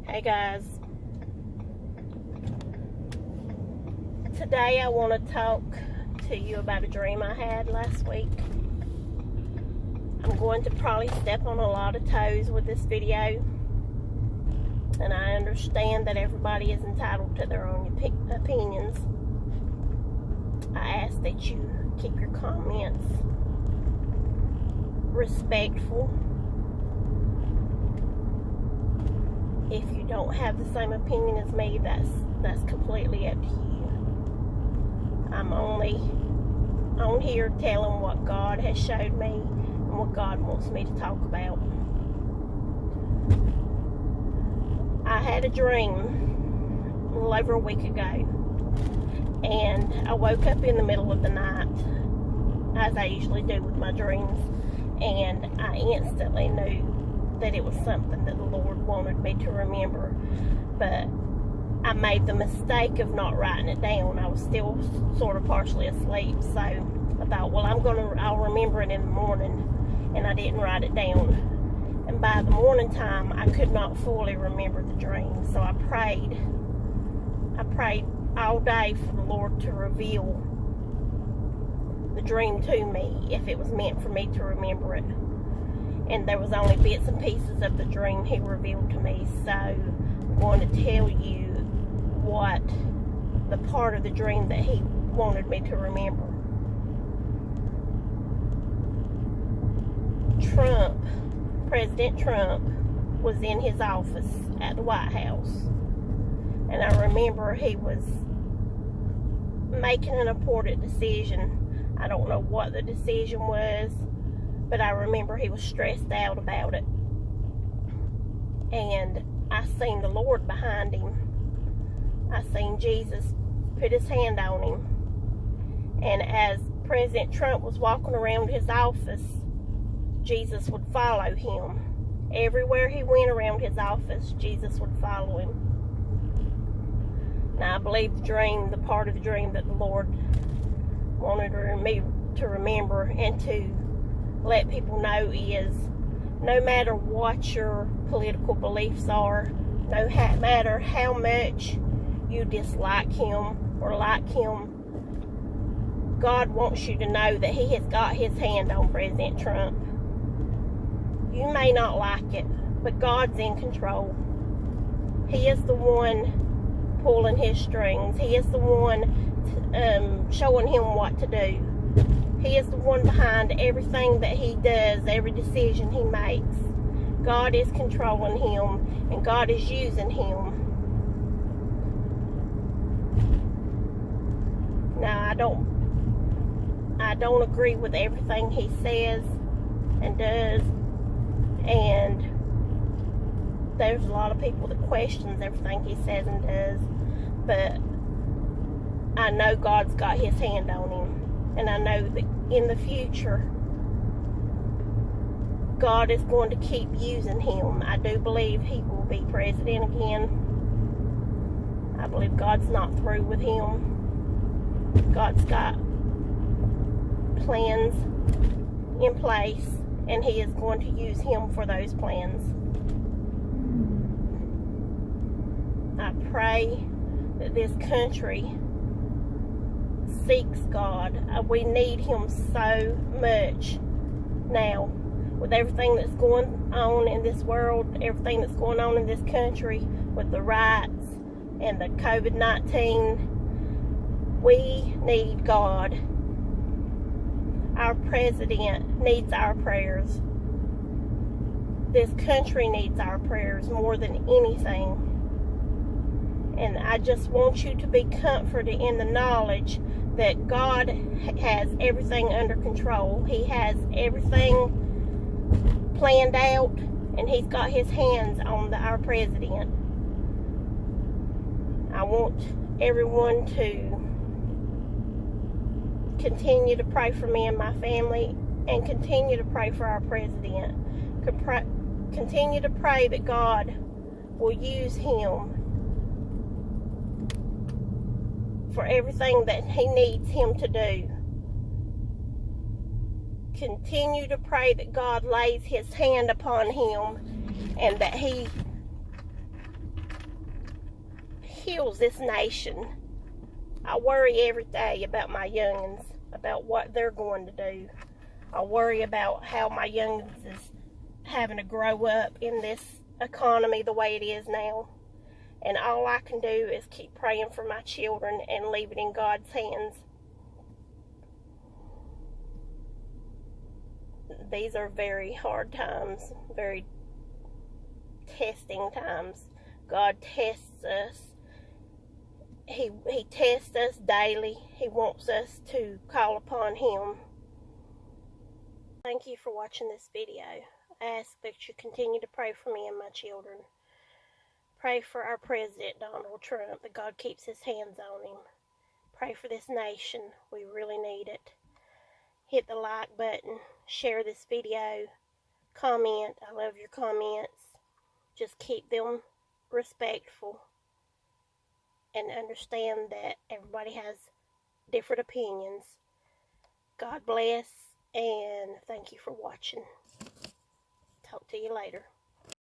Hey guys, today I want to talk to you about a dream I had last week. I'm going to probably step on a lot of toes with this video, and I understand that everybody is entitled to their own opinions. I ask that you keep your comments respectful. If you don't have the same opinion as me, that's completely up to you. I'm only on here telling what God has showed me and what God wants me to talk about. I had a dream a little over a week ago, and I woke up in the middle of the night, as I usually do with my dreams, and I instantly knew that it was something that the Lord wanted me to remember, but I made the mistake of not writing it down. I was still sort of partially asleep, so I thought, well, I'll remember it in the morning, and I didn't write it down. And by the morning time, I could not fully remember the dream, so I prayed all day for the Lord to reveal the dream to me if it was meant for me to remember it. And there was only bits and pieces of the dream He revealed to me, so I'm going to tell you what the part of the dream that He wanted me to remember. President Trump was in his office at the White House, and I remember he was making an important decision. I don't know what the decision was, but I remember he was stressed out about it. And I seen the Lord behind him. I seen Jesus put his hand on him. And as President Trump was walking around his office, Jesus would follow him. Everywhere he went around his office, Jesus would follow him. Now I believe the part of the dream that the Lord wanted me to remember and to let people know is, no matter what your political beliefs are, no matter how much you dislike him or like him, God wants you to know that He has got His hand on President Trump. You may not like it, but God's in control. He is the one pulling his strings. He is the one showing him what to do. He is the one behind everything that he does, every decision he makes. God is controlling him, and God is using him. Now, I don't agree with everything he says and does, and there's a lot of people that questions everything he says and does, but I know God's got His hand on him. And I know that in the future, God is going to keep using him. I do believe he will be president again. I believe God's not through with him. God's got plans in place, and He is going to use him for those plans. I pray that this country seeks God. We need Him so much now, with everything that's going on in this world, everything that's going on in this country, with the riots and the COVID-19. We need God. Our president needs our prayers. This country needs our prayers more than anything. And I just want you to be comforted in the knowledge that God has everything under control. He has everything planned out, and He's got His hands on our president. I want everyone to continue to pray for me and my family, and continue to pray for our president. Continue to pray that God will use him for everything that He needs him to do. Continue to pray that God lays His hand upon him, and that He kills this nation. I worry every day about my youngins, about what they're going to do. I worry about how my youngins is having to grow up in this economy the way it is now. And all I can do is keep praying for my children and leave it in God's hands. These are very hard times, very testing times. God tests us. He tests us daily. He wants us to call upon Him. Thank you for watching this video. I ask that you continue to pray for me and my children. Pray for our President, Donald Trump, that God keeps His hands on him. Pray for this nation. We really need it. Hit the like button. Share this video. Comment. I love your comments. Just keep them respectful. And understand that everybody has different opinions. God bless, and thank you for watching. Talk to you later.